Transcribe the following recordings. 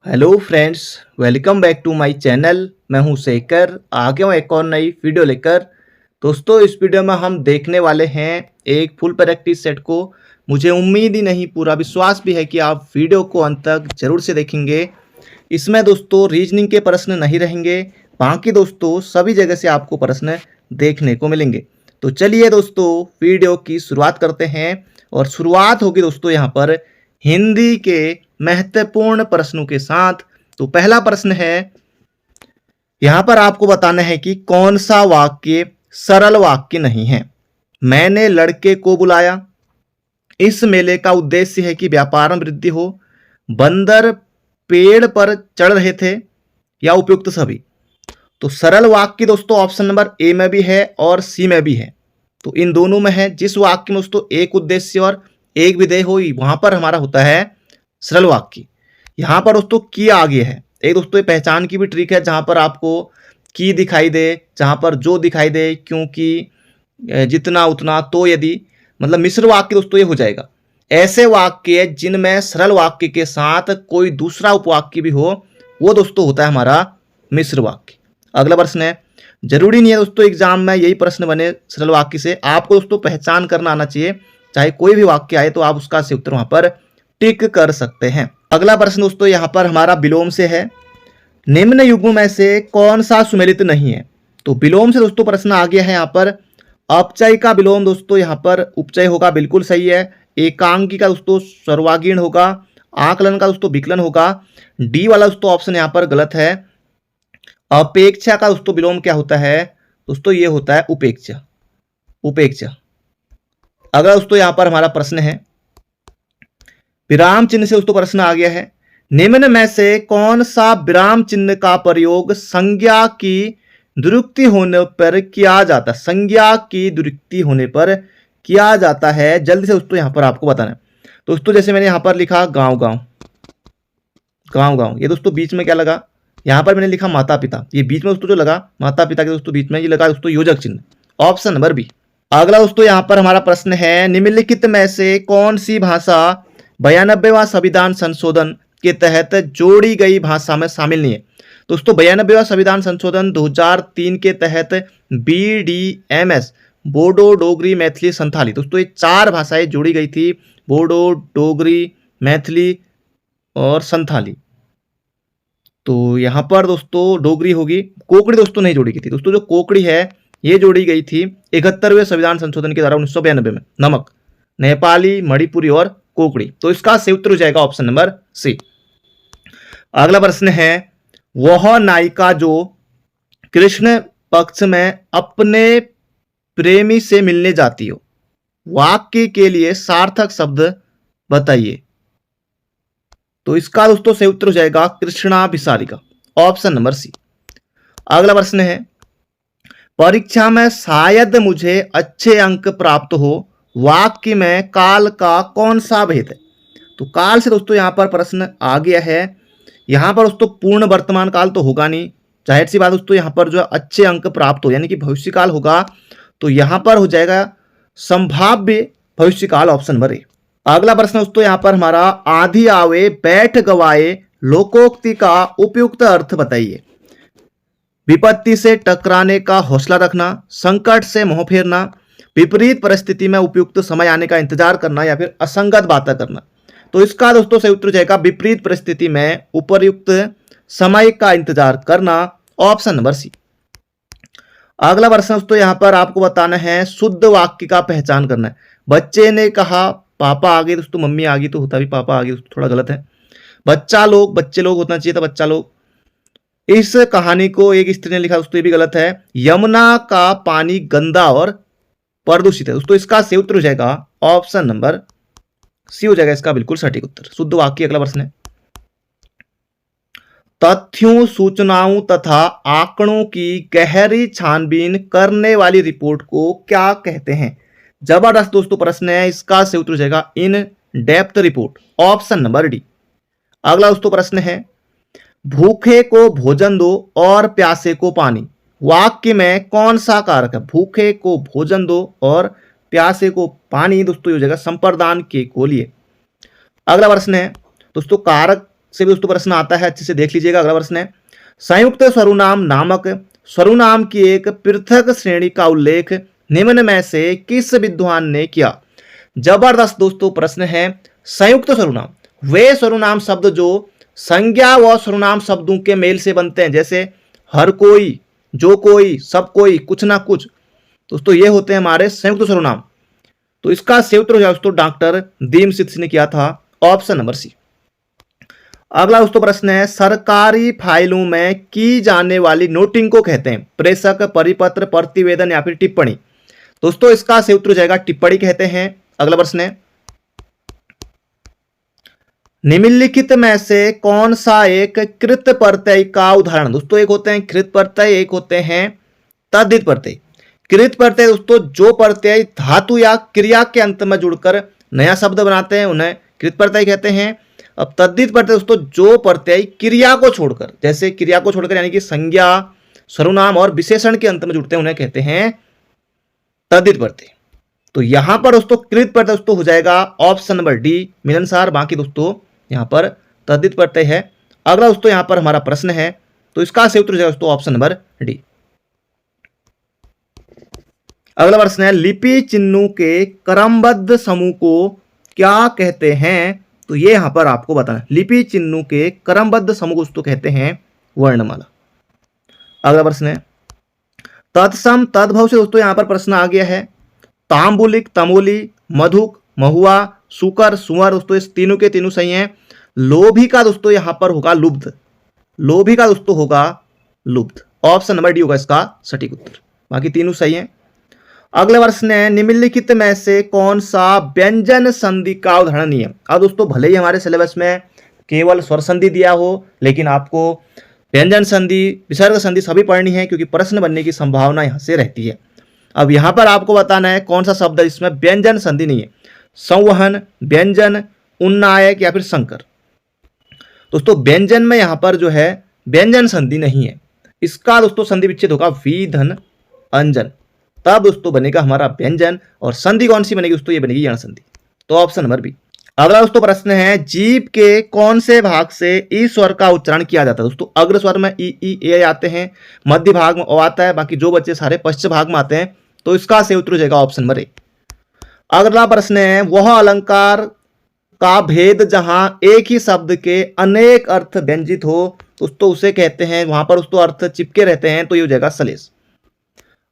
Hello friends, welcome back to my channel. मैं हूं शेखर, आ गया हूं एक और नई वीडियो लेकर। दोस्तों, इस वीडियो में हम देखने वाले हैं एक फुल प्रैक्टिस सेट को। मुझे उम्मीद ही नहीं, पूरा विश्वास भी है कि आप वीडियो को अंत तक जरूर से देखेंगे। इसमें दोस्तों रीजनिंग के प्रश्न नहीं रहेंगे, बाकी दोस्तों सभी जगह से आपको प्रश्न देखने को मिलेंगे। तो चलिए दोस्तों, वीडियो की शुरुआत करते हैं। और शुरुआत होगी दोस्तों यहाँ पर हिंदी के महत्वपूर्ण प्रश्नों के साथ। तो पहला प्रश्न है, यहां पर आपको बताना है कि कौन सा वाक्य सरल वाक्य नहीं है। मैंने लड़के को बुलाया। इस मेले का उद्देश्य है कि व्यापार में वृद्धि हो। बंदर पेड़ पर चढ़ रहे थे, या उपयुक्त सभी। तो सरल वाक्य दोस्तों ऑप्शन नंबर ए में भी है और सी में भी है। तो इन दोनों में है। जिस वाक्य में दोस्तों एक उद्देश्य और एक विधेय हो, वहां पर हमारा होता है सरल वाक्य। यहां पर दोस्तों की आगे है। एक दोस्तों ये पहचान की भी ट्रिक है, जहां पर आपको की दिखाई दे, जहां पर जो दिखाई दे, क्योंकि, जितना उतना, तो यदि, मतलब मिश्र वाक्य दोस्तों ये हो जाएगा। ऐसे वाक्य जिनमें सरल वाक्य के साथ कोई दूसरा उपवाक्य भी हो, वो दोस्तों होता है हमारा मिश्र वाक्य। अगला प्रश्न है, जरूरी नहीं है दोस्तों एग्जाम में यही प्रश्न बने सरल वाक्य से। आपको दोस्तों पहचान करना आना चाहिए। चाहे कोई भी वाक्य आए तो आप उसका सही उत्तर वहां पर टिक कर सकते हैं। अगला प्रश्न दोस्तों यहाँ पर हमारा विलोम से है। निम्न युग्म में से कौन सा सुमेलित नहीं है। तो विलोम से दोस्तों प्रश्न आ गया है यहाँ पर। अपचय का विलोम दोस्तों यहाँ पर उपचय होगा, बिल्कुल सही है। एकांकी का दोस्तों सर्वागीण होगा। आकलन का दोस्तों विकलन होगा। डी वाला दोस्तों ऑप्शन यहाँ पर गलत है। अपेक्षा का दोस्तों विलोम क्या होता है दोस्तों, ये होता है उपेक्षा। उपेक्षा। अगला दोस्तों यहाँ पर हमारा प्रश्न है, विराम चिन्ह से दोस्तों प्रश्न आ गया है। निम्न में से कौन सा विराम चिन्ह का प्रयोग संज्ञा की दुरुक्ति होने पर किया जाता है। संज्ञा की दुरुक्ति होने पर किया जाता है। जल्दी से दोस्तों यहाँ पर आपको बताना है। दोस्तों जैसे मैंने यहाँ पर लिखा गांव गांव, गांव गांव, ये दोस्तों बीच में क्या लगा, यहाँ पर मैंने लिखा माता पिता, ये बीच में दोस्तों जो लगा माता पिता के दोस्तों बीच में ये लगा दोस्तों योजक चिन्ह। Option number B. अगला दोस्तों यहाँ पर हमारा प्रश्न है, निम्नलिखित में से कौन सी भाषा 92वां संविधान संशोधन के तहत जोड़ी गई भाषा में शामिल नहीं है। दोस्तों 92वां संविधान संशोधन 2003 के तहत BDMS, बोडो, डोगरी, मैथिली, संथाली, दोस्तों ये 4 भाषाएं जोड़ी गई थी। बोडो, डोगरी, मैथिली और संथाली। तो यहाँ पर दोस्तों डोगरी होगी। कोकड़ी दोस्तों नहीं जोड़ी गई थी। दोस्तों जो कोकड़ी है ये जोड़ी गई थी 71वें संविधान संशोधन के द्वारा 1992 में। नमक, नेपाली, मणिपुरी और कोकड़ी। तो इसका सही उत्तर हो जाएगा ऑप्शन नंबर सी। अगला प्रश्न है, वह नायिका जो कृष्ण पक्ष में अपने प्रेमी से मिलने जाती हो, वाक्य के लिए सार्थक शब्द बताइए। तो इसका दोस्तों सही उत्तर हो जाएगा Krishna Visarika. Option number C. अगला प्रश्न है, परीक्षा में शायद मुझे अच्छे अंक प्राप्त हो, वाक्य में काल का कौन सा भेद है। तो काल से दोस्तों यहाँ पर प्रश्न आ गया है। यहाँ पर दोस्तों पूर्ण वर्तमान काल तो होगा नहीं, जाहिर सी बात दोस्तों यहाँ पर जो अच्छे अंक प्राप्त हो यानी कि भविष्य काल होगा। तो यहाँ पर हो जाएगा संभाव्य भविष्य काल, ऑप्शन नंबर ए। अगला प्रश्न दोस्तों यहाँ पर हमारा, आधी आवे बैठ गवाए लोकोक्ति का उपयुक्त अर्थ बताइए। विपत्ति से टकराने का हौसला रखना, संकट से मुंह फेरना, विपरीत परिस्थिति में उपयुक्त समय आने का इंतजार करना, या फिर असंगत बातें करना। तो इसका दोस्तों सही उत्तर जाएगा विपरीत परिस्थिति में उपयुक्त समय का इंतजार करना, ऑप्शन नंबर सी। अगला प्रश्न दोस्तों यहाँ पर आपको बताना है, शुद्ध वाक्य का पहचान करना है। बच्चे ने कहा पापा आ गए, दोस्तों मम्मी आ गई तो होता भी पापा आ गए, दोस्तों थोड़ा गलत है। बच्चा लोग, बच्चे लोग होना चाहिए था बच्चा लोग। इस कहानी को एक स्त्री ने लिखा, दोस्तों ये भी गलत है। यमुना का पानी गंदा और प्रदूषित है। दोस्तों इसका सही उत्तर हो जाएगा ऑप्शन नंबर सी हो जाएगा इसका बिल्कुल सटीक उत्तर, शुद्ध वाक्य। अगला प्रश्न है, तथ्यों, सूचनाओं तथा आंकड़ों की गहरी छानबीन करने वाली रिपोर्ट को क्या कहते हैं। जबरदस्त दोस्तों प्रश्न है, इसका सही उत्तर हो जाएगा in depth report, option number D. अगला दोस्तों प्रश्न है, भूखे को भोजन दो और प्यासे को पानी, वाक्य में कौन सा कारक है। भूखे को भोजन दो और प्यासे को पानी, दोस्तों ये हो जाएगा संप्रदान के को लिए। अगला प्रश्न है दोस्तों, कारक से भी दोस्तों प्रश्न आता है, अच्छे से देख लीजिएगा। अगला प्रश्न है, संयुक्त सर्वनाम नामक सर्वनाम की एक पृथक श्रेणी का उल्लेख निम्न में से किस विद्वान ने किया? जबरदस्त दोस्तों प्रश्न है। संयुक्त सर्वनाम वे सर्वनाम शब्द जो संज्ञा व सर्वनाम शब्दों के मेल से बनते हैं, जैसे हर कोई, जो कोई, सब कोई, कुछ ना कुछ, दोस्तों ये होते हैं हमारे संयुक्त सर्वनाम। तो इसका सही उत्तर हो जाए दोस्तों डॉक्टर दीमसित ने किया था, ऑप्शन नंबर सी। अगला दोस्तों प्रश्न है, सरकारी फाइलों में की जाने वाली नोटिंग को कहते हैं? प्रेषक, परिपत्र, प्रतिवेदन या फिर टिप्पणी? दोस्तों इसका सही उत्तर हो जाएगा टिप्पणी कहते हैं। अगला प्रश्न है, निम्नलिखित में से कौन सा एक कृत प्रत्यय का उदाहरण? दोस्तों एक होते हैं कृत प्रत्यय, एक होते हैं तद्धित प्रत्यय। कृत प्रत्यय दोस्तों जो प्रत्यय धातु या क्रिया के अंत में जुड़कर नया शब्द बनाते हैं उन्हें कृत प्रत्यय कहते हैं। अब तद्धित प्रत्यय दोस्तों जो प्रत्यय क्रिया को छोड़कर, जैसे क्रिया को छोड़कर यानी कि संज्ञा, सर्वनाम और विशेषण के अंत में जुड़ते हैं उन्हें कहते हैं तद्धित प्रत्यय। तो यहां पर दोस्तों कृत प्रत्यय दोस्तों हो जाएगा ऑप्शन नंबर डी मिलनसार। बाकी दोस्तों यहां पर तद्धित प्रत्यय है। अगला दोस्तों यहां पर हमारा प्रश्न है, तो इसका सही उत्तर हो जाएगा दोस्तों ऑप्शन नंबर डी। अगला प्रश्न है, लिपि चिन्हों के क्रमबद्ध समूह को क्या कहते हैं? तो ये यहां पर आपको बताना, लिपि चिन्हों के क्रमबद्ध समूह को दोस्तों कहते हैं वर्णमाला। अगला प्रश्न है, तत्सम तद्भव से दोस्तों यहां पर प्रश्न आ गया है। तांबुलिक, तमोली, मधुक, महुआ, सुकर, सुअर, दोस्तों इस तीनों के तीनों सही हैं। लोभी का दोस्तों यहां पर होगा लुब्ध, लोभी का दोस्तों होगा लुब्ध, ऑप्शन नंबर डी होगा इसका सटीक उत्तर। बाकी तीनों सही हैं। अगले प्रश्न है, निम्नलिखित में से कौन सा व्यंजन संधि का उदाहरण नहीं है? अब दोस्तों भले ही हमारे सिलेबस में केवल स्वर संधि दिया हो, लेकिन आपको व्यंजन संधि, विसर्ग संधि सभी पढ़नी है, क्योंकि प्रश्न बनने की संभावना यहां से रहती है। अब यहां पर आपको बताना है कौन सा शब्द है जिसमें व्यंजन संधि नहीं है। संवहन, व्यंजन, उन्नायक या फिर संकर? दोस्तों व्यंजन में यहां पर जो है व्यंजन संधि नहीं है। इसका दोस्तों संधि विच्छेद होगा विधन अंजन, तब दोस्तों बनेगा हमारा व्यंजन। और संधि कौन सी बनेगी दोस्तों? ये बनेगी यण संधि, तो ऑप्शन नंबर बी। अगला दोस्तों प्रश्न है, जीभ के कौन से भाग से ई स्वर का उच्चारण किया जाता है? दोस्तों अग्र स्वर में ई ए आते हैं, मध्य भाग में ओ आता है, बाकी जो बच्चे सारे पश्चिम भाग में आते हैं। तो इसका सही उत्तर हो जाएगा ऑप्शन नंबर ए। अगला प्रश्न है, वह अलंकार का भेद जहां एक ही शब्द के अनेक अर्थ व्यंजित हो दोस्तों उसे कहते हैं, वहां पर दोस्तों अर्थ चिपके रहते हैं, तो ये हो जाएगा सलेश।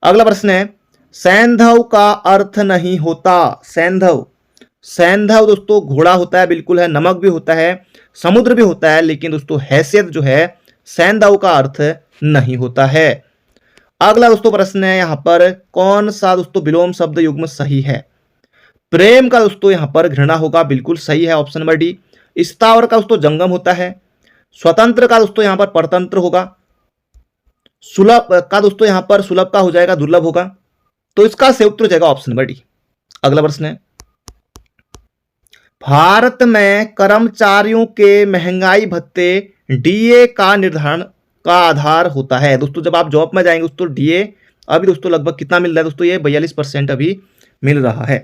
अगला प्रश्न है, सैंधव का अर्थ नहीं होता? सैंधव, सैंधव दोस्तों घोड़ा होता है, बिल्कुल है, नमक भी होता है, समुद्र भी होता है, लेकिन दोस्तों हैसियत जो है सैंधव का अर्थ नहीं होता है। अगला दोस्तों प्रश्न है, यहां पर कौन सा दोस्तों विलोम शब्द युग्म सही है? प्रेम का दोस्तों यहां पर घृणा होगा, बिल्कुल सही है, ऑप्शन नंबर डी। स्थावर का दोस्तों जंगम होता है। स्वतंत्र का दोस्तों यहां पर परतंत्र होगा। सुलभ का दोस्तों यहां पर सुलभ का हो जाएगा दुर्लभ होगा, तो इसका सही उत्तर हो जाएगा ऑप्शन नंबर डी। अगला प्रश्न है, भारत में कर्मचारियों के महंगाई भत्ते डीए का निर्धारण का आधार होता है? दोस्तों जब आप जॉब में जाएंगे दोस्तों डीए अभी दोस्तों लगभग कितना मिल रहा है दोस्तों? ये 42% अभी मिल रहा है।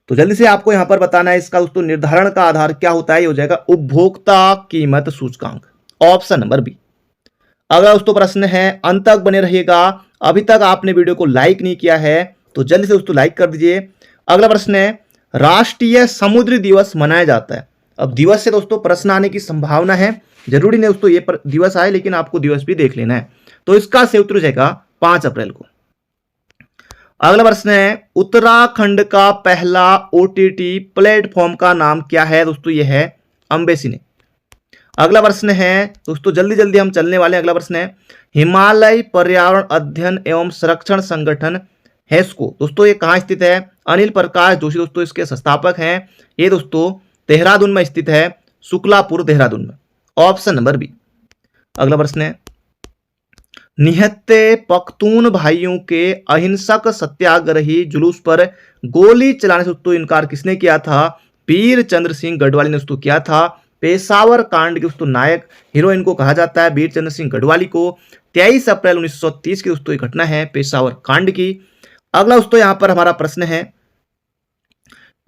तो जल्दी से आपको यहां पर बताना है इसका दोस्तों निर्धारण का आधार क्या होता है। ये हो जाएगा उपभोक्ता कीमत सूचकांक, ऑप्शन नंबर बी। अगला दोस्तों प्रश्न है, अंत तक बने रहिएगा। अभी तक आपने वीडियो को लाइक नहीं किया है तो जल्दी से दोस्तों लाइक कर दीजिए। अगला प्रश्न है, राष्ट्रीय समुद्री दिवस मनाया जाता है? अब दिवस से दोस्तों प्रश्न आने की संभावना है, जरूरी नहीं दोस्तों ये दिवस आए, लेकिन आपको दिवस भी देख लेना है। तो इसका सही उत्तर हो जाएगा 5 अप्रैल को। अगला प्रश्न है, उत्तराखंड का पहला ओटीटी प्लेटफॉर्म का नाम क्या है? दोस्तों ये है अम्बेसिने। अगला प्रश्न है दोस्तों जल्दी जल्दी हम चलने वाले हैं। अगला प्रश्न है, हिमालय पर्यावरण अध्ययन एवं संरक्षण संगठन हेस्को दोस्तों ये कहाँ स्थित है? अनिल प्रकाश जोशी दोस्तों इसके संस्थापक हैं। ये दोस्तों देहरादून में स्थित है, शुक्लापुर देहरादून में, ऑप्शन नंबर बी। अगला प्रश्न है, निहत्ते पख्तून भाइयों के अहिंसक सत्याग्रही जुलूस पर गोली चलाने से दोस्तों इनकार किसने किया था? वीर चंद्र सिंह गढ़वाली ने दोस्तों किया था। पेशावर कांड के दोस्तों नायक हीरो इनको कहा जाता है वीर चंद्र सिंह गढ़वाली को। 23 अप्रैल 1930 की दोस्तों ये घटना है पेशावर कांड की। अगला दोस्तों यहां पर हमारा प्रश्न है,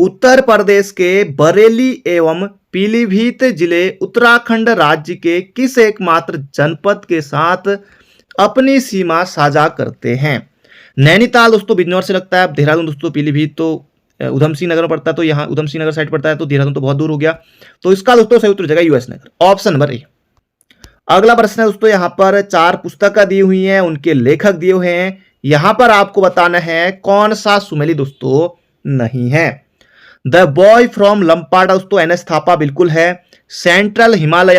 उत्तर प्रदेश के बरेली एवं पीलीभीत जिले उत्तराखंड राज्य के किस एकमात्र जनपद के साथ अपनी सीमा साझा करते हैं? नैनीताल दोस्तों बिजनौर से लगता है, देहरादून दोस्तों पीलीभीत तो उधम सिंह नगर में पड़ता है, तो यहाँ उधम सिंह नगर साइड पड़ता है, तो देहरादून तो बहुत दूर हो गया। तो इसका दोस्तों सही उत्तर हो जाएगा US Nagar, option number A. अगला प्रश्न है दोस्तों, यहाँ पर 4 पुस्तकें दी हुई हैं, उनके लेखक दिए हुए हैं। यहाँ पर आपको बताना है कौन सा सुमेली दोस्तों नहीं है। द बॉय फ्रॉम लंपाडा दोस्तों एन एस थापा बिल्कुल है। Central Himalaya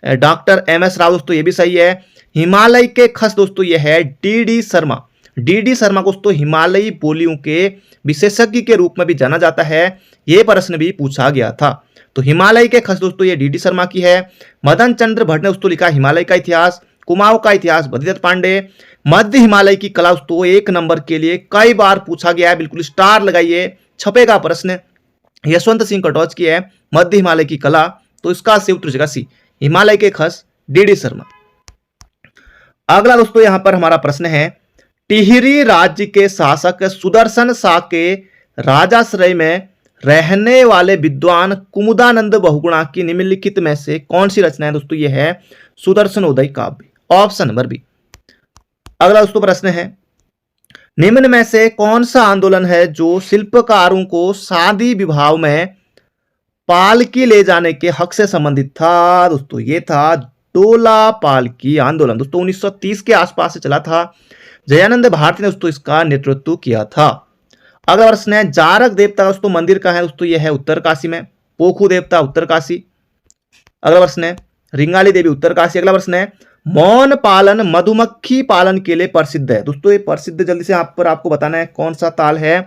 doctor M S Rao दोस्तों ये भी सही है। हिमालय के खस दोस्तों ये है D D Sharma. D D Sharma को दोस्तों हिमालयी बोलियों के विशेषज्ञ के रूप में भी जाना जाता है, यह प्रश्न भी पूछा गया था। तो हिमालय के खस दोस्तों ये डी डी शर्मा की है। मदन चंद्र भट्ट ने दोस्तों लिखा हिमालय का इतिहास। कुमाऊं का इतिहास बद्रीदत्त पांडे। मध्य हिमालय की कला दोस्तों 1 नंबर के लिए कई बार पूछा गया है, बिल्कुल स्टार लगाइए, छपेगा प्रश्न। यशवंत सिंह कटोच की है मध्य हिमालय की कला, तो इसका सही उत्तर हो जाएगा सी, हिमालय के खस डी डी शर्मा। अगला दोस्तों यहां पर हमारा प्रश्न है, टिहरी राज्य के शासक सुदर्शन शाह के राजाश्रय में रहने वाले विद्वान कुमुदानंद बहुगुणा की निम्नलिखित में से कौन सी रचना है दोस्तों? ये है सुदर्शनोदय काव्य, ऑप्शन नंबर बी। अगला दोस्तों प्रश्न है, निम्न में से कौन सा आंदोलन है जो शिल्पकारों को शादी विवाह में पालकी ले जाने के हक से संबंधित था? दोस्तों ये था डोला पालकी आंदोलन, दोस्तों 1930 के आसपास से चला था। जयानंद भारती ने दोस्तों इसका नेतृत्व किया था। अगला प्रश्न है, जारक देवता दोस्तों मंदिर का है दोस्तों? यह है उत्तरकाशी में। पोखू देवता उत्तरकाशी। अगला प्रश्न है, रिंगाली देवी उत्तरकाशी। अगला प्रश्न है, मौन पालन मधुमक्खी पालन के लिए प्रसिद्ध है दोस्तों? ये प्रसिद्ध जल्दी से आप पर आपको बताना है कौन सा ताल है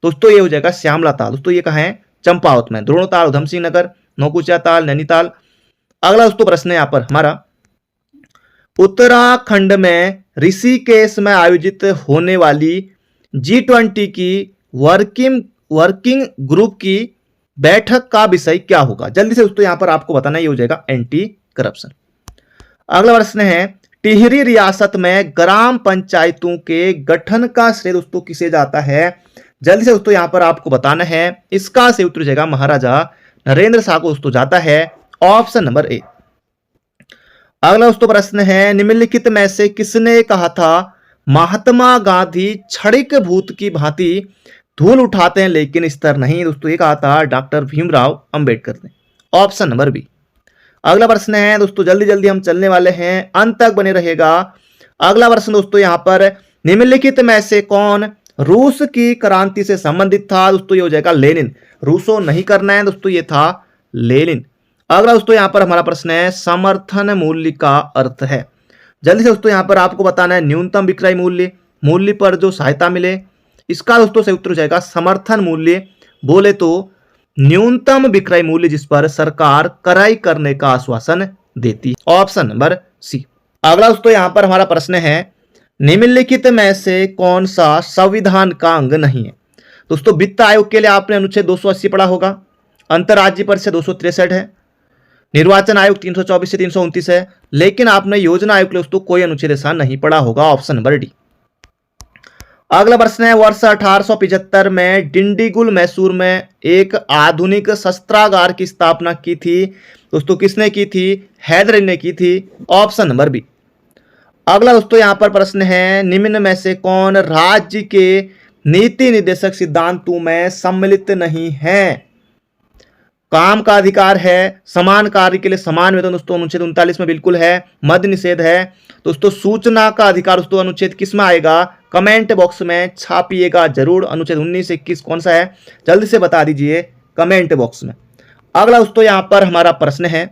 दोस्तों? ये हो जाएगा श्यामला ताल दोस्तों। ये कहाँ है? चंपावत में। द्रोण ताल उधम सिंह नगर, नौकुचिया ताल नैनीताल। अगला दोस्तों प्रश्न है यहाँ पर हमारा, उत्तराखंड में ऋषिकेश में आयोजित होने वाली G20 की वर्किंग ग्रुप की बैठक का विषय क्या होगा? जल्दी से दोस्तों यहां पर आपको बताना ये हो जाएगा एंटी करप्शन। अगला प्रश्न है, टिहरी रियासत में ग्राम पंचायतों के गठन का श्रेय दोस्तों किसे जाता है? जल्दी से दोस्तों यहां पर आपको बताना है, इसका सही उत्तर हो जाएगा महाराजा नरेंद्र शाह को दोस्तों जाता है, ऑप्शन नंबर ए। अगला दोस्तों प्रश्न है, निम्नलिखित में से किसने कहा था महात्मा गांधी क्षणिक भूत की भांति धूल उठाते हैं लेकिन स्तर नहीं? दोस्तों ये कहा था डॉक्टर भीमराव अंबेडकर ने, ऑप्शन नंबर बी। अगला प्रश्न है दोस्तों, जल्दी जल्दी हम चलने वाले हैं, अंत तक बने रहेगा। अगला प्रश्न दोस्तों यहां पर, निम्नलिखित में से कौन रूस की क्रांति से संबंधित था? दोस्तों ये हो जाएगा लेनिन। रूसो नहीं करना है दोस्तों, ये था लेनिन। अगला दोस्तों यहां पर हमारा प्रश्न है, समर्थन मूल्य का अर्थ है? जल्दी से दोस्तों यहां पर आपको बताना है न्यूनतम विक्रय मूल्य, मूल्य पर जो सहायता मिले। इसका दोस्तों सही उत्तर हो जाएगा समर्थन मूल्य, बोले तो न्यूनतम विक्रय मूल्य जिस पर सरकार क्रय करने का आश्वासन देती, ऑप्शन नंबर सी। अगला दोस्तों यहां पर हमारा प्रश्न है, निम्नलिखित में से कौन सा संविधान का अंग नहीं है? दोस्तों वित्त आयोग के लिए आपने अनुच्छेद 280 पढ़ा होगा, अंतर्राज्यीय परिषद 263 है, निर्वाचन आयोग 324 से 329 है, लेकिन आपने योजना आयोग के लिए दोस्तों कोई अनुच्छेद ऐसा नहीं पढ़ा होगा, ऑप्शन नंबर डी। अगला प्रश्न है, वर्ष 1875 में डिंडीगुल मैसूर में एक आधुनिक शस्त्रागार की स्थापना की थी दोस्तों? किसने की थी? हैदर अली ने की थी, ऑप्शन नंबर बी। अगला दोस्तों यहां पर प्रश्न है, निम्न में से कौन राज्य के नीति निर्देशक सिद्धांतों में सम्मिलित नहीं है? काम का अधिकार है, समान कार्य के लिए समान वेतन दोस्तों अनुच्छेद 39 में बिल्कुल है, मद्य निषेध है दोस्तों, सूचना का अधिकार दोस्तों अनुच्छेद किस में आएगा? कमेंट बॉक्स में छापिएगा जरूर, अनुच्छेद 19 से 21 कौन सा है जल्दी से बता दीजिए कमेंट बॉक्स में। अगला दोस्तों यहां पर हमारा प्रश्न है,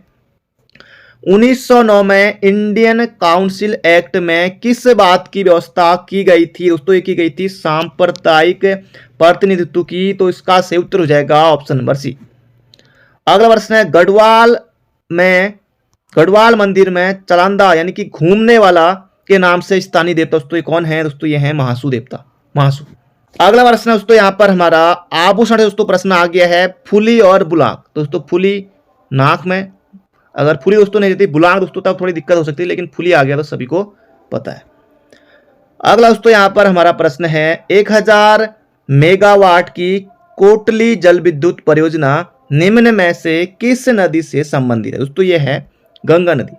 1909 में इंडियन काउंसिल एक्ट में किस बात की व्यवस्था की गई थी? दोस्तों ये की गई थी सांप्रदायिक प्रतिनिधित्व की, तो इसका सही उत्तर हो जाएगा ऑप्शन नंबर सी। अगला प्रश्न है, गढ़वाल मंदिर में चलांदा यानी कि घूमने वाला के नाम से स्थानीय देवता दोस्तों ये कौन है? दोस्तों ये है महासू देवता, महासू। अगला प्रश्न है दोस्तों यहाँ पर हमारा आभूषण दोस्तों प्रश्न आ गया है, फुली और बुलाक। दोस्तों फुली नाक में, अगर फुली दोस्तों नहीं रहती बुलाक दोस्तों तब थोड़ी दिक्कत हो सकती है, लेकिन फुली आ गया तो सभी को पता है। अगला दोस्तों यहाँ पर हमारा प्रश्न है, 1000 मेगावाट की कोटली जल विद्युत परियोजना निम्न में से किस नदी से संबंधित है? दोस्तों ये है गंगा नदी।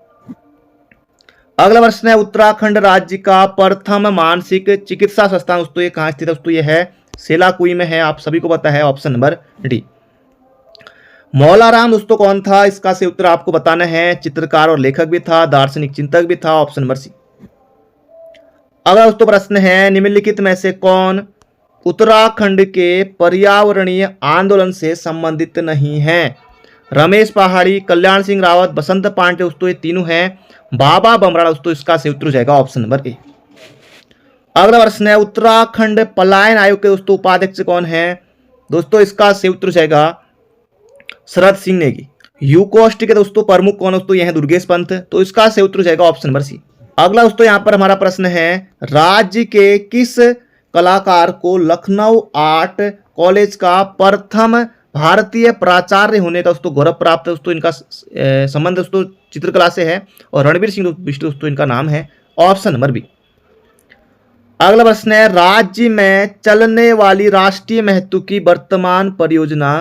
अगला प्रश्न है, उत्तराखंड राज्य का प्रथम मानसिक चिकित्सा संस्थान दोस्तों ये कहाँ स्थित है? दोस्तों ये है सेलाकुई में है, आप सभी को पता है, ऑप्शन नंबर डी। मौलाराम दोस्तों कौन था? इसका सही उत्तर आपको बताना है। चित्रकार और लेखक भी था, दार्शनिक चिंतक भी था, ऑप्शन नंबर सी। अगला दोस्तों प्रश्न है, निम्नलिखित में से कौन उत्तराखंड के पर्यावरणीय आंदोलन से संबंधित नहीं है? रमेश पहाड़ी, कल्याण सिंह रावत, बसंत पांडे दोस्तों ये तीनों हैं, बाबा बमराड़ा दोस्तों इसका सही उत्तर हो जाएगा ऑप्शन नंबर ए। अगला प्रश्न है, उत्तराखंड पलायन आयोग के दोस्तों उपाध्यक्ष कौन है? दोस्तों इसका सही उत्तर हो जाएगा शरद सिंह नेगी। यूकोस्ट के दोस्तों प्रमुख कौन? दोस्तों यह है दुर्गेश पंत, तो इसका सही उत्तर हो जाएगा ऑप्शन नंबर सी। अगला दोस्तों यहां पर हमारा प्रश्न है, राज्य के किस कलाकार को लखनऊ आर्ट कॉलेज का प्रथम भारतीय प्राचार्य होने का दोस्तों गौरव प्राप्त है? दोस्तों इनका संबंध दोस्तों चित्रकला से है और रणबीर सिंह बिष्ट दोस्तों इनका नाम है, ऑप्शन नंबर बी। अगला प्रश्न है, राज्य में चलने वाली राष्ट्रीय महत्व की वर्तमान परियोजना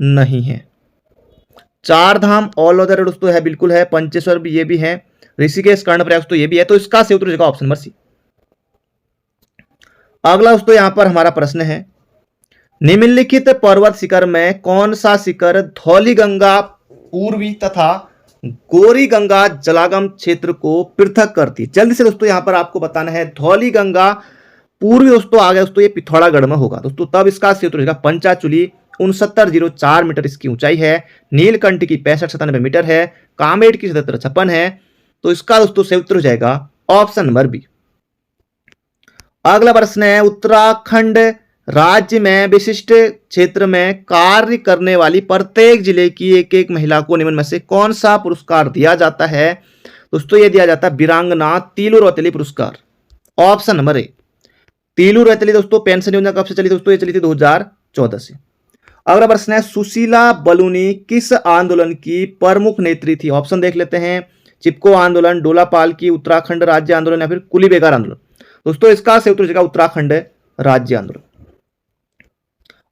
नहीं है? चार धाम ऑल ओवर दोस्तों है, बिल्कुल है, पंचेश्वर भी ये भी है, ऋषिकेश कर्णप्रयाग दोस्तों ये भी है, तो इसका सही उत्तर हो जाएगा ऑप्शन नंबर सी। अगला दोस्तों यहां पर हमारा प्रश्न है, निम्नलिखित पर्वत शिखर में कौन सा शिखर धौली गंगा पूर्वी तथा गौरी गंगा जलागम क्षेत्र को पृथक करती है? जल्दी से दोस्तों यहां पर आपको बताना है। धौली गंगा पूर्वी दोस्तों आ गया दोस्तों, ये पिथौरागढ़ में होगा दोस्तों, तब इसका सही उत्तर हो जाएगा पंचाचूली, 6904 मीटर इसकी ऊंचाई है, नीलकंठ की 6597 मीटर है, कामेट की 7756 है, तो इसका दोस्तों सही उत्तर हो जाएगा ऑप्शन नंबर बी। अगला प्रश्न है, उत्तराखंड राज्य में विशिष्ट क्षेत्र में कार्य करने वाली प्रत्येक जिले की एक एक महिला को निम्न में से कौन सा पुरस्कार दिया जाता है? दोस्तों ये दिया जाता है वीरांगना तीलू रौतेली पुरस्कार, option number A. Teelu Rauteli दोस्तों पेंशन योजना कब से चली? दोस्तों ये चली थी 2014 से। अगला प्रश्न है, सुशीला बलूनी किस आंदोलन की प्रमुख नेत्री थी? ऑप्शन देख लेते हैं, चिपको आंदोलन, डोलापाल की, उत्तराखंड राज्य आंदोलन या फिर कुली बेगार आंदोलन। दोस्तों इसका सही उत्तर हो जाएगा उत्तराखंड राज्य आंदोलन।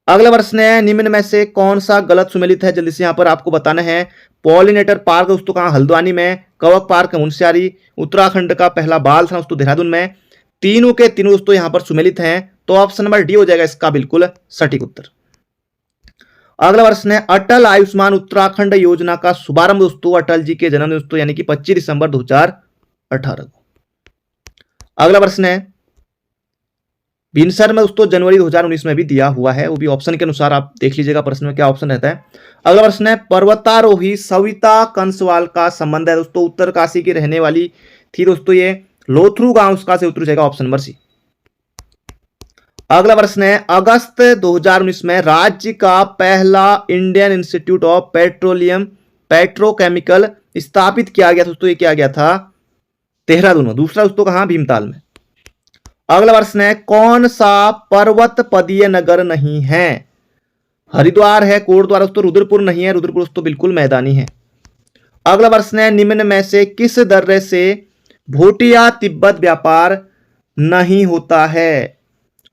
अगला प्रश्न है, निम्न में से कौन सा गलत सुमेलित है? जल्दी से यहां पर आपको बताना है। पॉलिनेटर पार्क दोस्तों कहां? हल्द्वानी में, कवक पार्क मुंशियारी, उत्तराखंड का पहला बाल था दोस्तों देहरादून में, तीनों के तीनों दोस्तों यहां पर सुमेलित हैं, तो ऑप्शन नंबर डी हो जाएगा इसका बिल्कुल सटीक उत्तर। अगला प्रश्न है, अटल आयुष्मान उत्तराखंड योजना का शुभारंभ दोस्तों अटल जी के जन्म दोस्तों यानी कि 25 दिसंबर 2018 को। अगला प्रश्न है, बिनसर में दोस्तों जनवरी 2019 में भी दिया हुआ है, वो भी ऑप्शन के अनुसार आप देख लीजिएगा प्रश्न में क्या ऑप्शन रहता है। अगला प्रश्न है, पर्वतारोही सविता कंसवाल का संबंध है दोस्तों उत्तरकाशी की रहने वाली थी दोस्तों ये, लोथरू गांव, उसका से उत्तर हो जाएगा ऑप्शन नंबर सी। अगला प्रश्न है, अगस्त 2019 में राज्य का पहला Indian institute of petroleum petrochemical स्थापित किया गया दोस्तों, ये किया गया था देहरादून में, दूसरा दोस्तों कहां? भीमताल में। अगला प्रश्न है, कौन सा पर्वत पदीय नगर नहीं है? हरिद्वार है, कोटद्वार दोस्तों, रुद्रपुर नहीं है, रुद्रपुर दोस्तों बिल्कुल मैदानी है। अगला प्रश्न है, निम्न में से किस दर्रे से भूटिया तिब्बत व्यापार नहीं होता है?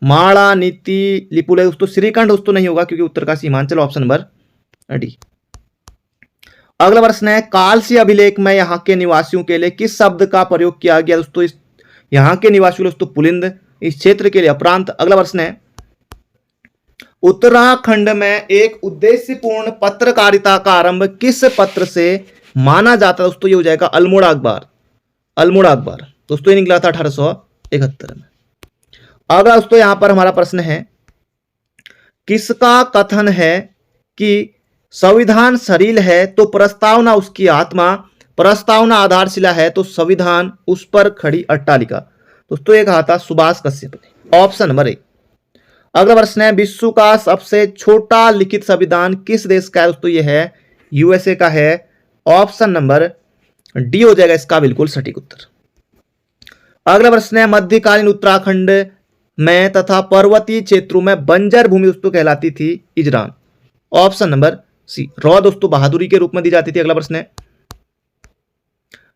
माड़ा, नीति, लिपुले दोस्तों, श्रीखंड दोस्तों नहीं होगा क्योंकि Uttarkashi Himachal, option number D. अगला प्रश्न है, कालसी अभिलेख में यहां के निवासियों के लिए किस शब्द का प्रयोग किया गया दोस्तों? यहां के निवासियों दोस्तों पुलिंद, इस क्षेत्र के लिए अपरांत। अगला प्रश्न है, उत्तराखंड में एक उद्देश्यपूर्ण पत्रकारिता का आरंभ किस पत्र से माना जाता है दोस्तों? ये हो जाएगा अल्मोड़ा अखबार, अल्मोड़ा अखबार दोस्तों, ये निकला था 1871 में। अगला दोस्तों यहां पर हमारा प्रश्न है, किसका कथन है कि संविधान शरीर है तो प्रस्तावना उसकी आत्मा, प्रस्तावना आधारशिला है तो संविधान उस पर खड़ी अट्टालिका? दोस्तों ये कहा था सुभाष कश्यप ने, ऑप्शन नंबर ए। अगला प्रश्न है, विश्व का सबसे छोटा लिखित संविधान किस देश का है? दोस्तों ये है यूएसए का है, ऑप्शन नंबर डी हो जाएगा इसका बिल्कुल सटीक उत्तर। अगला प्रश्न है, मध्यकालीन उत्तराखंड में तथा पर्वतीय क्षेत्रों में बंजर भूमि दोस्तों कहलाती थी इजरान, ऑप्शन नंबर सी। रॉ दोस्तों बहादुरी के रूप में दी जाती थी। अगला प्रश्न है,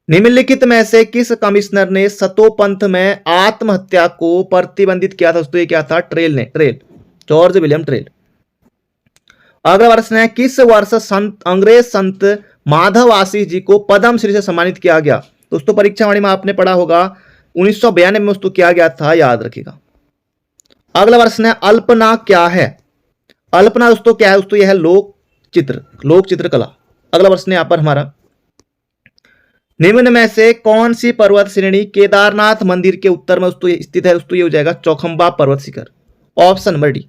निम्नलिखित में से किस कमिश्नर ने सतोपंथ में आत्महत्या को प्रतिबंधित किया था दोस्तों? ये क्या था? ट्रेल ने, ट्रेल, जॉर्ज विलियम ट्रेल। अगला प्रश्न है, किस वर्ष अंग्रेज संत माधव आशीष जी को पद्म श्री से सम्मानित किया गया? दोस्तों परीक्षा वाणी में आपने पढ़ा होगा 1992 में दोस्तों किया गया था, याद रखिएगा। अगला प्रश्न है, अल्पना क्या है? अल्पना दोस्तों क्या है? दोस्तों यह है लोक चित्र कला। अगला प्रश्न है यहां पर हमारा, निम्न में से कौन सी पर्वत श्रेणी केदारनाथ मंदिर के उत्तर में दोस्तों स्थित है? दोस्तों ये हो जाएगा चौखंबा पर्वत शिखर, ऑप्शन नंबर डी।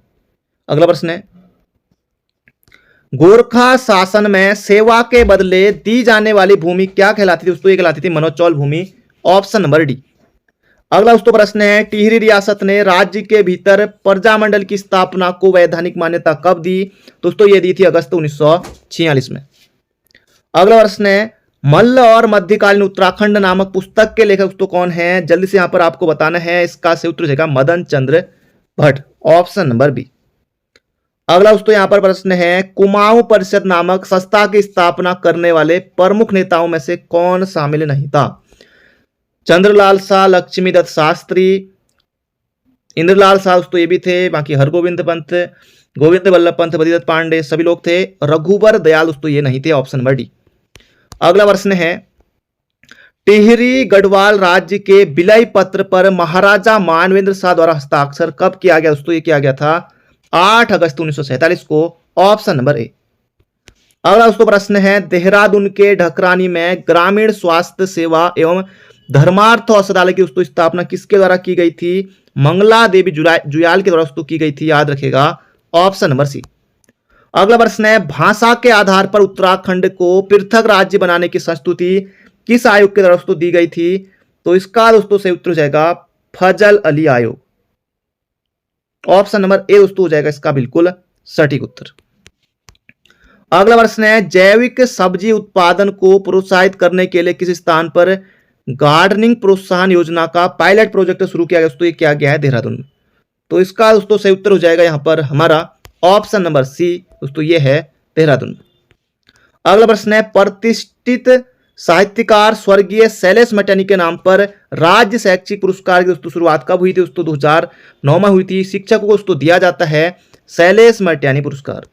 अगला प्रश्न है, गोरखा शासन में सेवा के बदले दी जाने वाली भूमि क्या कहलाती थी? दोस्तों ये कहलाती थी मनोचौल भूमि, ऑप्शन नंबर डी। अगला दोस्तों प्रश्न है, टिहरी रियासत ने राज्य के भीतर प्रजामंडल की स्थापना को वैधानिक मान्यता कब दी? दोस्तों ये दी थी अगस्त 1946 में। अगला प्रश्न है, मल्ल और मध्यकालीन उत्तराखंड नामक पुस्तक के लेखक दोस्तों कौन है? जल्दी से यहां पर आपको बताना है, इसका सही उत्तर रहेगा मदन चंद्र भट्ट, ऑप्शन नंबर बी। अगला दोस्तों यहां पर प्रश्न है, कुमाऊं परिषद नामक संस्था की स्थापना करने वाले प्रमुख नेताओं में से कौन शामिल नहीं था? चंद्रलाल शाह, लक्ष्मीदत्त शास्त्री, इंद्रलाल शाह दोस्तों ये भी थे, बाकी हरगोविंद पंत, गोविंद वल्लभ पंत, बद्रीदत्त पांडे सभी लोग थे। रघुबर दयाल दोस्तों ये नहीं थे, ऑप्शन नंबर डी। अगला प्रश्न है, टिहरी गढ़वाल राज्य के विलय पत्र पर महाराजा मानवेंद्र शाह द्वारा हस्ताक्षर कब किया गया? दोस्तों ये किया गया था 8 अगस्त 1947 को, ऑप्शन नंबर ए। अगला दोस्तों प्रश्न है, देहरादून के ढकरानी में ग्रामीण स्वास्थ्य सेवा एवं धर्मार्थ औषधालय की दोस्तों स्थापना किसके द्वारा की गई थी? मंगला देवी जुयाल के द्वारा दोस्तों की गई थी, याद रखेगा, ऑप्शन नंबर सी। अगला प्रश्न है, भाषा के आधार पर उत्तराखंड को पृथक राज्य बनाने की संस्तुति किस आयोग के द्वारा दोस्तों दी गई थी? तो इसका दोस्तों सही उत्तर हो जाएगा फजल अली आयोग, ऑप्शन नंबर ए दोस्तों हो जाएगा इसका बिल्कुल सटीक उत्तर। अगला प्रश्न है, जैविक सब्जी उत्पादन को प्रोत्साहित करने के लिए किस स्थान पर गार्डनिंग प्रोत्साहन योजना का पायलट प्रोजेक्ट शुरू किया गया? दोस्तों ये किया गया है देहरादून में, तो इसका दोस्तों सही उत्तर हो जाएगा यहां पर हमारा ऑप्शन नंबर सी दोस्तों ये है देहरादून में। अगला प्रश्न है, प्रतिष्ठित साहित्यकार स्वर्गीय शैलेश मटियानी के नाम पर राज्य शैक्षिक पुरस्कार की दोस्तों शुरुआत कब हुई थी? दोस्तों 2009 में हुई थी। शिक्षकों को दोस्तों दिया जाता है शैलेश मटियानी पुरस्कार।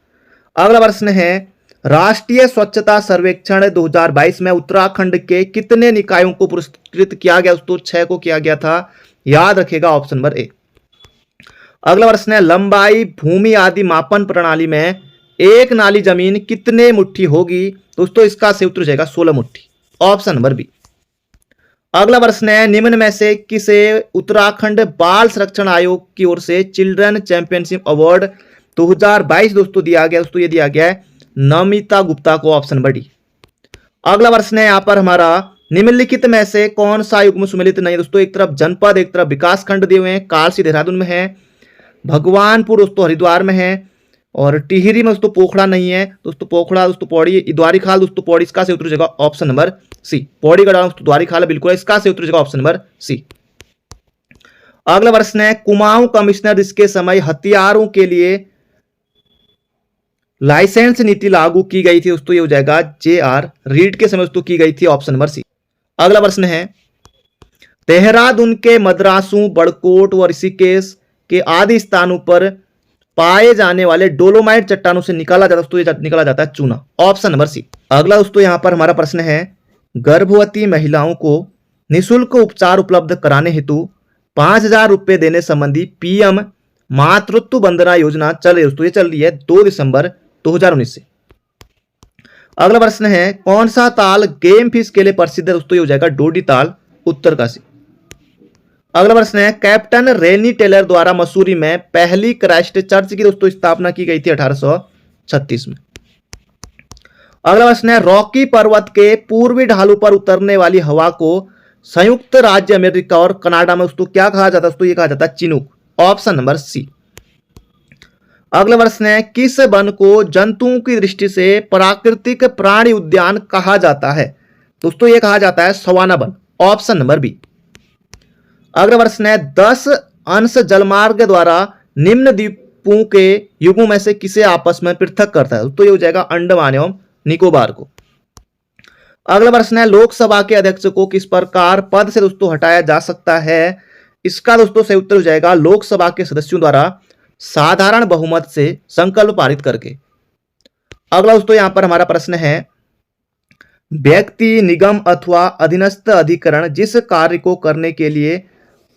अगला प्रश्न है, राष्ट्रीय स्वच्छता सर्वेक्षण 2022 में उत्तराखंड के कितने निकायों को पुरस्कृत किया गया? दोस्तों 6 को किया गया था, याद रखेगा, ऑप्शन नंबर ए। अगला प्रश्न है, लंबाई भूमि आदि मापन प्रणाली में एक नाली जमीन कितने मुट्ठी होगी? दोस्तों इसका सही उत्तर हो जाएगा 16 मुट्ठी, ऑप्शन नंबर बी। अगला प्रश्न है, निम्न में से किसे उत्तराखंड बाल संरक्षण आयोग की ओर से चिल्ड्रन चैंपियनशिप अवार्ड 2022 दोस्तों दिया गया? दोस्तों ये दिया गया है नमिता गुप्ता को, ऑप्शन नंबर डी। अगला प्रश्न है यहां पर हमारा, निम्नलिखित में से कौन सा युग्म सुमेलित नहीं? दोस्तों एक तरफ जनपद एक तरफ विकास खंड दिए हुए हैं। कालसी देहरादून में है, भगवानपुर दोस्तों हरिद्वार में है, और टिहरी में दोस्तों पोखड़ा नहीं है। दोस्तों पोखड़ा दोस्तों पौड़ी, द्वारीखाल दोस्तों पौड़ी, इसका सही उत्तर हो जाएगा option number C. Pauri Garhwal दोस्तों द्वारीखाल बिल्कुल, इसका सही उत्तर हो जाएगा ऑप्शन नंबर सी। अगला प्रश्न है, कुमाऊं कमिश्नर इसके समय हथियारों के लिए लाइसेंस नीति लागू की गई थी? दोस्तों ये हो जाएगा JR रीड के समय दोस्तों की गई थी, ऑप्शन नंबर सी। अगला प्रश्न है, देहरादून के मद्रासू, बड़कोट व ऋषिकेश के आदि स्थानों पर पाए जाने वाले डोलोमाइट चट्टानों से निकाला जाता है दोस्तों, ये निकाला जाता है चूना, ऑप्शन नंबर सी। अगला दोस्तों यहां पर हमारा प्रश्न है, गर्भवती महिलाओं को निःशुल्क उपचार उपलब्ध कराने हेतु 5,000 रुपए देने संबंधी PM मातृत्व वंदना योजना चल रही है दोस्तों, ये चल रही है 2 दिसंबर 2019 से। अगला प्रश्न है, कौन सा ताल गेम फिश के लिए प्रसिद्ध है? दोस्तों ये हो जाएगा डोडी ताल, उत्तरकाशी। अगला प्रश्न है, कैप्टन रेनी टेलर द्वारा मसूरी में पहली क्राइस्ट चर्च की दोस्तों स्थापना की गई थी 1836 में। अगला प्रश्न है, रॉकी पर्वत के पूर्वी ढालू पर उतरने वाली हवा को संयुक्त राज्य अमेरिका और कनाडा में दोस्तों क्या कहा जाता है? दोस्तों ये कहा जाता है चिनूक, ऑप्शन नंबर सी। अगला प्रश्न है, किस वन को जंतुओं की दृष्टि से प्राकृतिक प्राणी उद्यान कहा जाता है? दोस्तों ये कहा जाता है सवाना वन, ऑप्शन नंबर बी। अगला प्रश्न है, 10 अंश जलमार्ग द्वारा निम्न द्वीपों के युगों में से किसे आपस में पृथक करता है? तो ये हो जाएगा अंडमान एवं निकोबार को। अगला प्रश्न है, लोकसभा के अध्यक्ष को किस प्रकार पद से दोस्तों हटाया जा सकता है? इसका दोस्तों सही उत्तर हो जाएगा लोकसभा के सदस्यों द्वारा साधारण बहुमत से संकल्प पारित करके। अगला दोस्तों यहां पर हमारा प्रश्न है, व्यक्ति, निगम अथवा अधीनस्थ अधिकरण जिस कार्य को करने के लिए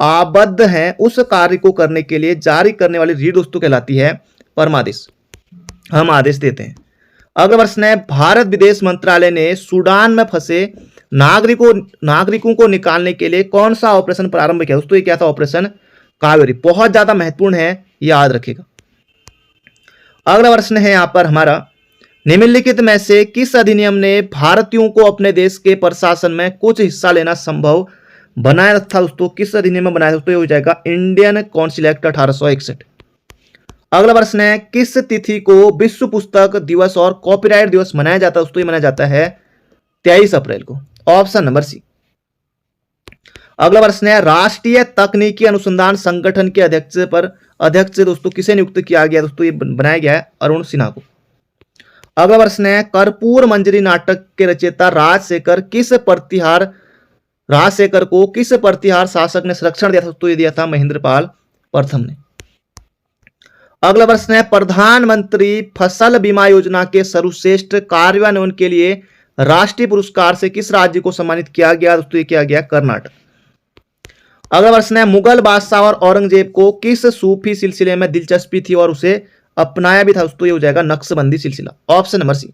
आबद्ध है उस कार्य को करने के लिए जारी करने वाली रीढ़ दोस्तों कहलाती है परमादेश। हम आदेश देते हैं। अगला प्रश्न है, भारत विदेश मंत्रालय ने सूडान में फंसे नागरिकों को निकालने के लिए कौन सा ऑपरेशन प्रारंभ किया? दोस्तों ये क्या था? ऑपरेशन कावेरी। बहुत ज्यादा महत्वपूर्ण है, याद रखिएगा। अगला प्रश्न है यहां पर हमारा, निम्नलिखित में से किस अधिनियम ने भारतीयों को अपने देश के प्रशासन में कुछ हिस्सा लेना संभव बनाया था? दोस्तों किस अधिनियम में बनाया? दोस्तों ये हो जाएगा इंडियन काउंसिल एक्ट 1861। अगला प्रश्न है, किस तिथि को विश्व पुस्तक दिवस और कॉपीराइट दिवस मनाया जाता है? दोस्तों ये मनाया जाता है 23 अप्रैल को। Option number C. अगला प्रश्न है, राष्ट्रीय तकनीकी अनुसंधान संगठन के अध्यक्ष दोस्तों किसे नियुक्त किया गया? दोस्तों ये बनाया गया है अरुण सिन्हा को। अगला प्रश्न है, कर्पूर मंजरी नाटक के रचयिता राजशेखर को किस प्रतिहार शासक ने संरक्षण दिया था? दोस्तों ये दिया था महेंद्रपाल प्रथम ने। अगला प्रश्न है, प्रधानमंत्री फसल बीमा योजना के सर्वश्रेष्ठ कार्यान्वयन के लिए राष्ट्रीय पुरस्कार से किस राज्य को सम्मानित किया गया? दोस्तों ये किया गया कर्नाटक। अगला प्रश्न है, मुगल बादशाह और औरंगजेब को किस सूफी सिलसिले में दिलचस्पी थी और उसे अपनाया भी था? दोस्तों ये हो जाएगा नक्शबंदी सिलसिला। Option number C.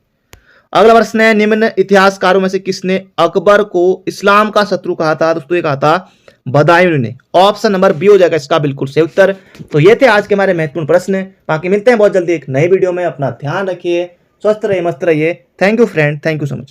अगला प्रश्न है, निम्न इतिहासकारों में से किसने अकबर को इस्लाम का शत्रु कहा था? दोस्तों ये कहा था बदायूं ने। ऑप्शन नंबर बी हो जाएगा इसका बिल्कुल सही उत्तर। तो ये थे आज के हमारे महत्वपूर्ण प्रश्न। बाकी मिलते हैं बहुत जल्दी एक नई वीडियो में। अपना ध्यान रखिए, स्वस्थ रहिए, मस्त रहिए। Thank you friend, thank you so much.